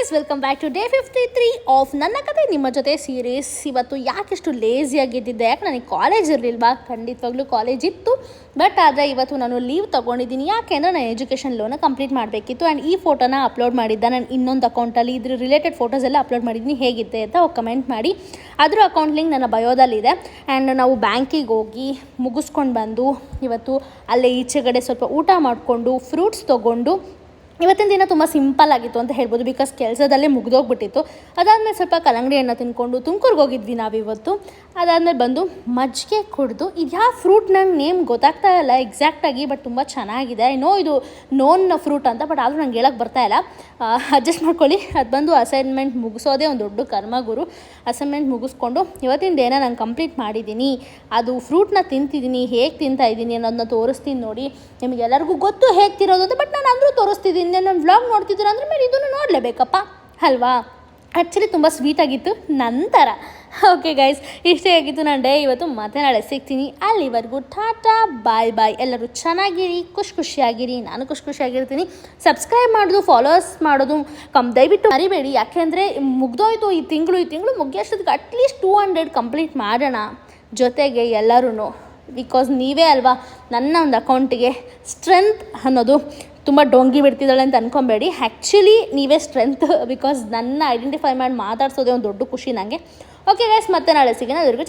Guys, welcome back to day 53 of ನನ್ನ ಕತೆ ನಿಮ್ಮ ಜೊತೆ ಸೀರೀಸ್. ಇವತ್ತು ಯಾಕೆಷ್ಟು ಲೇಸಿಯಾಗಿದ್ದಿದ್ದೆ, ಯಾಕೆ ನನಗೆ ಕಾಲೇಜ್ ಇರಲಿಲ್ವಾ? ಖಂಡಿತವಾಗ್ಲೂ ಕಾಲೇಜ್ ಇತ್ತು, ಬಟ್ ಆದರೆ ಇವತ್ತು ನಾನು ಲೀವ್ ತೊಗೊಂಡಿದ್ದೀನಿ. ಯಾಕೆಂದರೆ ನಾನು ಎಜುಕೇಷನ್ ಲೋನ ಕಂಪ್ಲೀಟ್ ಮಾಡಬೇಕಿತ್ತು. ಆ್ಯಂಡ್ ಈ ಫೋಟೋನ ಅಪ್ಲೋಡ್ ಮಾಡಿದ್ದೆ ನಾನು ಇನ್ನೊಂದು ಅಕೌಂಟಲ್ಲಿ. ಇದ್ರ ರಿಲೇಟೆಡ್ ಫೋಟೋಸ್ ಎಲ್ಲ ಅಪ್ಲೋಡ್ ಮಾಡಿದ್ದೀನಿ. ಹೇಗಿತ್ತೆ ಅಂತ ಕಮೆಂಟ್ ಮಾಡಿ. ಅದರ ಅಕೌಂಟ್ ಲಿಂಕ್ ನನ್ನ ಬಯೋದಲ್ಲಿದೆ. ಆ್ಯಂಡ್ ನಾವು ಬ್ಯಾಂಕಿಗೆ ಹೋಗಿ ಮುಗಿಸ್ಕೊಂಡು ಬಂದು ಇವತ್ತು ಅಲ್ಲೇ ಈಚೆಗಡೆ ಸ್ವಲ್ಪ ಊಟ ಮಾಡಿಕೊಂಡು ಫ್ರೂಟ್ಸ್ ತೊಗೊಂಡು ಇವತ್ತಿನ ದಿನ ತುಂಬ ಸಿಂಪಲ್ ಆಗಿತ್ತು ಅಂತ ಹೇಳ್ಬೋದು. ಬಿಕಾಸ್ ಕೆಲಸದಲ್ಲೇ ಮುಗಿದೋಗ್ಬಿಟ್ಟಿತ್ತು. ಅದಾದಮೇಲೆ ಸ್ವಲ್ಪ ಕಲ್ಲಂಗಡಿ ಹಣ್ಣು ತಿಂದ್ಕೊಂಡು ತುಮಕೂರಿಗೆ ಹೋಗಿದ್ವಿ ನಾವಿವತ್ತು. ಅದಾದಮೇಲೆ ಬಂದು ಮಜ್ಜಿಗೆ ಕುಡಿದು, ಇದು ಯಾವ ಫ್ರೂಟ್ ನಂಗೆ ನೇಮ್ ಗೊತ್ತಾಗ್ತಾ ಇಲ್ಲ ಎಕ್ಸಾಕ್ಟಾಗಿ, ಬಟ್ ತುಂಬ ಚೆನ್ನಾಗಿದೆ. ಇದು ನೋನ್ ಫ್ರೂಟ್ ಅಂತ, ಬಟ್ ಆದರೂ ನಂಗೆ ಹೇಳೋಕ್ಕೆ ಬರ್ತಾಯಿಲ್ಲ, ಅಡ್ಜಸ್ಟ್ ಮಾಡ್ಕೊಳ್ಳಿ. ಅದು ಬಂದು ಅಸೈನ್ಮೆಂಟ್ ಮುಗಿಸೋದೇ ಒಂದು ದೊಡ್ಡ ಕರ್ಮಗುರು. ಅಸೈನ್ಮೆಂಟ್ ಮುಗಿಸ್ಕೊಂಡು ಇವತ್ತಿನ ದಿನ ನಾನು ಕಂಪ್ಲೀಟ್ ಮಾಡಿದ್ದೀನಿ. ಅದು ಫ್ರೂಟ್ನ ತಿಂತಿದ್ದೀನಿ, ಹೇಗೆ ತಿಂತಾಯಿದ್ದೀನಿ ಅನ್ನೋದನ್ನ ತೋರಿಸ್ತೀನಿ ನೋಡಿ. ನಿಮಗೆಲ್ಲರಿಗೂ ಗೊತ್ತು ಹೇಗೆ ತಿರೋದು ಅಂತ, ಬಟ್ ನಾನು ಅಂದರೂ ತೋರಿಸ್ತಿದ್ದೀನಿ. ನನ್ನ ವ್ಲಾಗ್ ನೋಡ್ತಿದ್ದೀರ ಅಂದರೆ ಮೇಲೆ ಇದನ್ನು ನೋಡಲೇಬೇಕಪ್ಪ ಅಲ್ವಾ. ಆ್ಯಕ್ಚುಲಿ ತುಂಬ ಸ್ವೀಟಾಗಿತ್ತು ನಂತರ. ಓಕೆ ಗೈಸ್, ಇಷ್ಟೇ ಆಗಿತ್ತು ನನ್ನ ಡೇ ಇವತ್ತು. ಮತ್ತೆ ನಾಳೆ ಸಿಗ್ತೀನಿ. ಅಲ್ಲಿವರೆಗೂ ಟಾಟಾ ಬಾಯ್ ಬಾಯ್. ಎಲ್ಲರೂ ಚೆನ್ನಾಗಿರಿ, ಖುಷಿಯಾಗಿರಿ. ನಾನು ಖುಷಿಯಾಗಿರ್ತೀನಿ. ಸಬ್ಸ್ಕ್ರೈಬ್ ಮಾಡೋದು, ಫಾಲೋವರ್ಸ್ ಮಾಡೋದು ದಯವಿಟ್ಟು ಮರಿಬೇಡಿ. ಯಾಕೆಂದರೆ ಮುಗ್ದೋಯ್ತು ಈ ತಿಂಗಳು ಮುಗಿಯೋಷ್ಟೊತ್ತಿಗೆ ಅಟ್ಲೀಸ್ಟ್ 200 ಕಂಪ್ಲೀಟ್ ಮಾಡೋಣ ಜೊತೆಗೆ ಎಲ್ಲರೂ. ಬಿಕಾಸ್ ನೀವೇ ಅಲ್ವಾ ನನ್ನ ಒಂದು ಅಕೌಂಟಿಗೆ ಸ್ಟ್ರೆಂತ್ ಅನ್ನೋದು. ತುಂಬ ಡೊಂಗಿ ಬಿಡ್ತಿದ್ದಾಳೆ ಅಂತ ಅಂದ್ಕೊಬೇಡಿ, ಆ್ಯಕ್ಚುಲಿ ನೀವೇ ಸ್ಟ್ರೆಂತ್. ಬಿಕಾಸ್ ನನ್ನ ಐಡೆಂಟಿಫೈ ಮಾಡಿ ಮಾತಾಡ್ಸೋದೇ ಒಂದು ದೊಡ್ಡ ಖುಷಿ ನನಗೆ. ಓಕೆ ಗೈಸ್, ಮತ್ತೆ ನಾಳೆ ಸಿಗೋಣ. ಅದ್ರಿಗೂ